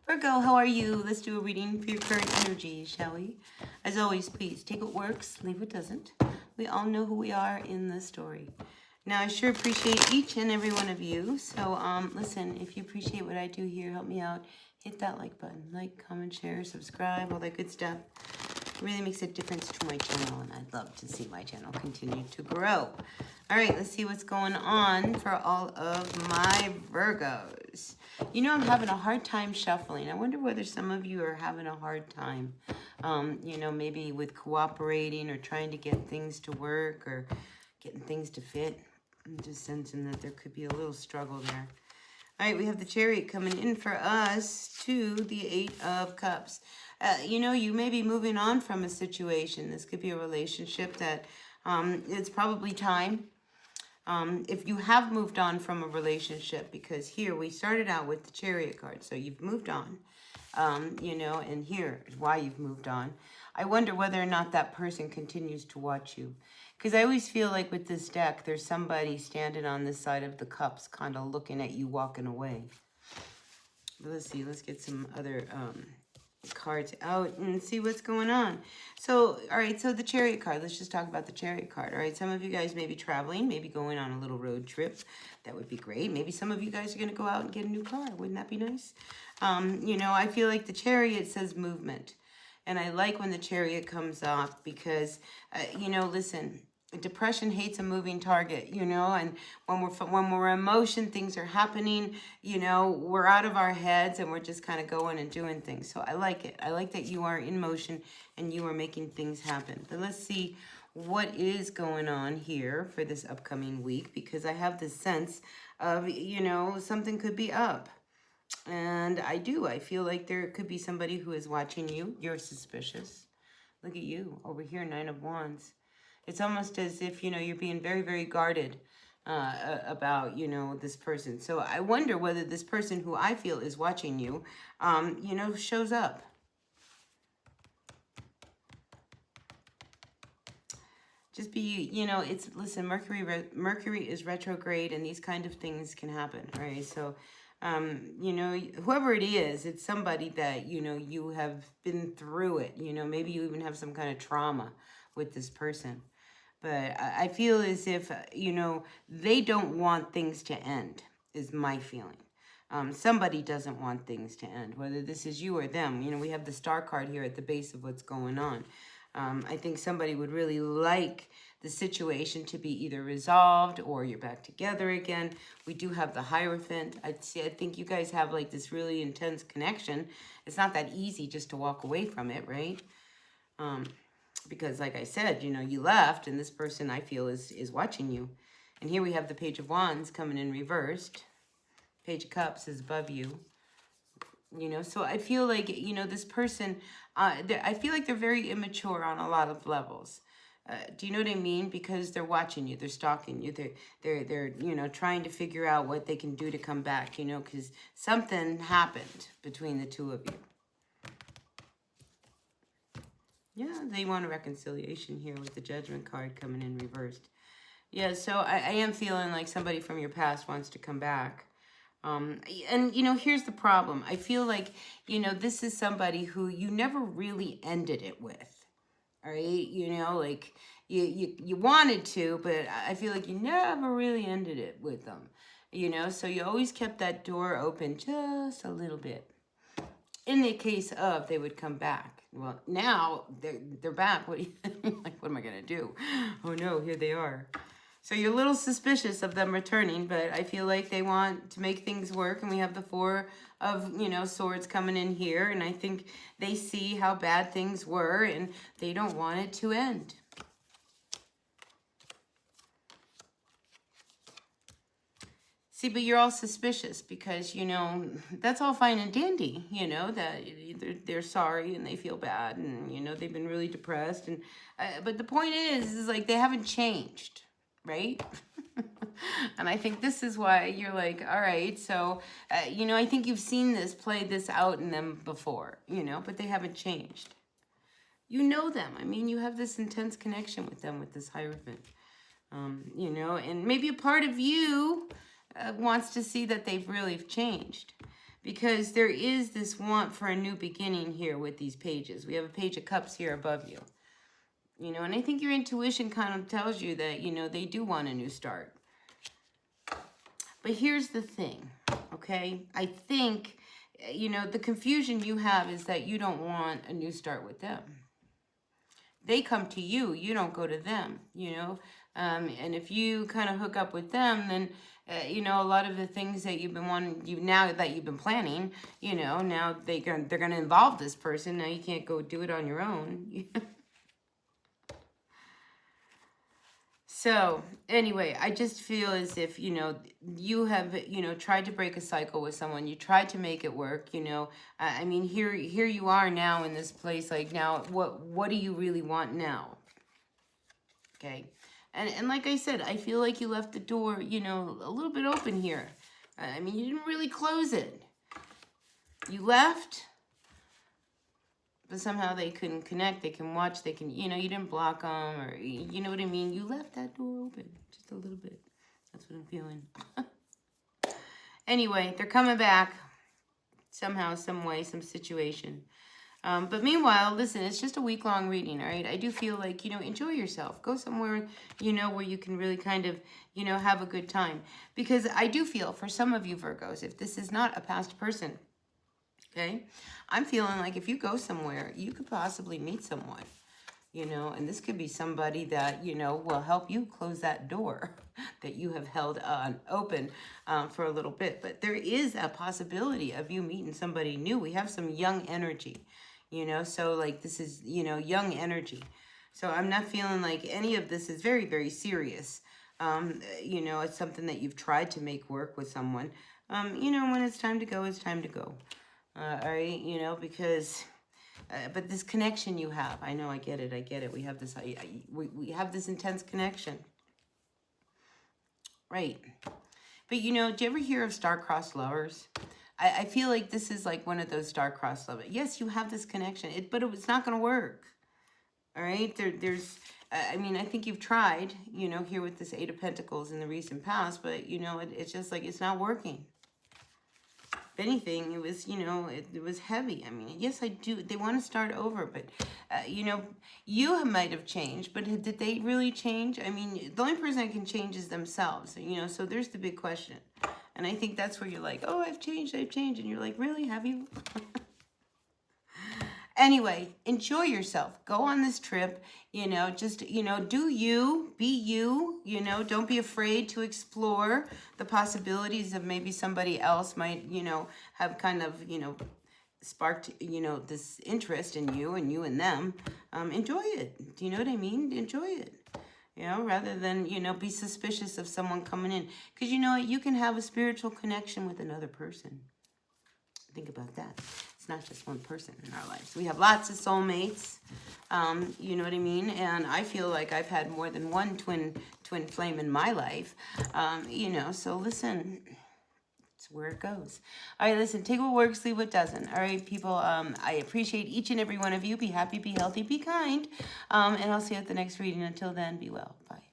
Virgo, how are you? Let's do a reading for your current energy, shall we? As always, please take what works, leave what doesn't. We all know who we are in the story. Now, I sure appreciate each and every one of you. So, listen, if you appreciate what I do here, help me out. Hit that like button. Like, comment, share, subscribe, all that good stuff. It really makes a difference to my channel, and I'd love to see my channel continue to grow. All right, let's see what's going on for all of my Virgos. You know, I'm having a hard time shuffling. I wonder whether some of you are having a hard time, you know, maybe with cooperating or trying to get things to work or getting things to fit. I'm just sensing that there could be a little struggle there. All right, we have the Chariot coming in for us to the Eight of Cups. You know, you may be moving on from a situation. This could be a relationship that it's probably time. If you have moved on from a relationship, because here we started out with the Chariot card, so you've moved on, you know, and here is why you've moved on. I wonder whether or not that person continues to watch you. Because I always feel like with this deck, there's somebody standing on this side of the cups kind of looking at you walking away. But let's see, let's get some other cards out and see what's going on. So, all right, so the Chariot card, let's just talk about the Chariot card. All right, some of you guys may be traveling, maybe going on a little road trip. That would be great. Maybe some of you guys are going to go out and get a new car. Wouldn't that be nice? You know, I feel like the Chariot says movement. And I like when the Chariot comes off because, you know, listen, depression hates a moving target, you know, and when we're in motion, things are happening, you know, we're out of our heads and we're just kind of going and doing things. So I like it. I like that you are in motion and you are making things happen. But let's see what is going on here for this upcoming week, because I have this sense of, you know, something could be up. And I feel like there could be somebody who is watching you. You're suspicious. Look at you over here, Nine of Wands. It's almost as if, you know, you're being very, very guarded about, you know, this person. So I wonder whether this person who I feel is watching you, you know, shows up. Just be, you know, listen, Mercury is retrograde and these kind of things can happen, right? So, you know, whoever it is, it's somebody that, you know, you have been through it. You know, maybe you even have some kind of trauma with this person. But I feel as if, you know, they don't want things to end, is my feeling. Somebody doesn't want things to end, whether this is you or them. You know, we have the Star card here at the base of what's going on. I think somebody would really like the situation to be either resolved or you're back together again. We do have the Hierophant. I think you guys have like this really intense connection. It's not that easy just to walk away from it, right? Because like I said, you know, you left and this person I feel is watching you. And here we have the Page of Wands coming in reversed. Page of Cups is above you. You know, so I feel like, you know, this person, I feel like they're very immature on a lot of levels. Do you know what I mean? Because they're watching you, they're stalking you, they're you know, trying to figure out what they can do to come back, you know, because something happened between the two of you. Yeah, they want a reconciliation here with the Judgment card coming in reversed. Yeah, so I am feeling like somebody from your past wants to come back. And, you know, here's the problem. I feel like, you know, this is somebody who you never really ended it with. All right, you know, like you wanted to, but I feel like you never really ended it with them, you know, so you always kept that door open just a little bit. In the case of they would come back. Well, now they're back. What like, what am I gonna do? Oh no, here they are. So you're a little suspicious of them returning, but I feel like they want to make things work. And we have the Four of, you know, Swords coming in here. And I think they see how bad things were and they don't want it to end. See, but you're all suspicious because, you know, that's all fine and dandy, you know, that they're sorry and they feel bad and, you know, they've been really depressed. And but the point is like they haven't changed. Right? And I think this is why you're like, all right, so, you know, I think you've seen this, played this out in them before, you know, but they haven't changed. You know them. I mean, you have this intense connection with them with this Hierophant, you know, and maybe a part of you wants to see that they've really changed. because there is this want for a new beginning here with these pages. We have a page of cups here above you. You know, and I think your intuition kind of tells you that, you know, they do want a new start. But here's the thing, okay? I think, you know, the confusion you have is that you don't want a new start with them. They come to you, you don't go to them, you know? And if you kind of hook up with them, then, you know, a lot of the things that you've been wanting, now that you've been planning, you know, now they're going to involve this person. Now you can't go do it on your own. So anyway, I just feel as if, you know, you have, you know, tried to break a cycle with someone. You tried to make it work, you know. I mean, here you are now in this place. Like, now, what do you really want now? Okay. And like I said, I feel like you left the door, you know, a little bit open here. I mean, you didn't really close it. You left, but somehow they couldn't connect, they can watch, they can, you know, you didn't block them, or, you know what I mean? You left that door open, just a little bit. That's what I'm feeling. Anyway, they're coming back somehow, some way, some situation. But meanwhile, listen, it's just a week-long reading, all right? I do feel like, you know, enjoy yourself. Go somewhere, you know, where you can really kind of, you know, have a good time. Because I do feel, for some of you Virgos, if this is not a past person, okay, I'm feeling like if you go somewhere, you could possibly meet someone, you know, and this could be somebody that, you know, will help you close that door that you have held open for a little bit. But there is a possibility of you meeting somebody new. We have some young energy, you know, so like this is, you know, young energy. So I'm not feeling like any of this is very, very serious. You know, it's something that you've tried to make work with someone. You know, when it's time to go, it's time to go. All right, you know, because, but this connection you have, I know, I get it. We have this, we have this intense connection. Right. But, you know, do you ever hear of star-crossed lovers? I feel like this is like one of those star-crossed lovers. Yes, you have this connection, but it's not going to work. All right, there's, I mean, I think you've tried, you know, here with this Eight of Pentacles in the recent past, but, you know, it's just like it's not working. If anything, it was, you know, it was heavy. I mean, yes, I do. They want to start over, but, you know, you might have changed, but did they really change? I mean, the only person that can change is themselves, you know, so there's the big question. And I think that's where you're like, oh, I've changed. And you're like, really? Have you? Anyway, enjoy yourself. Go on this trip, you know, just, you know, do you, be you, you know, don't be afraid to explore the possibilities of maybe somebody else might, you know, have kind of, you know, sparked, you know, this interest in you and you and them. Enjoy it. Do you know what I mean? Enjoy it. You know, rather than, you know, be suspicious of someone coming in. Because, you know, you can have a spiritual connection with another person. Think about that. It's not just one person in our lives. We have lots of soulmates, you know what I mean? And I feel like I've had more than one twin flame in my life, you know, so listen, it's where it goes. All right, listen, take what works, leave what doesn't. All right, people, I appreciate each and every one of you. Be happy, be healthy, be kind, and I'll see you at the next reading. Until then, be well. Bye.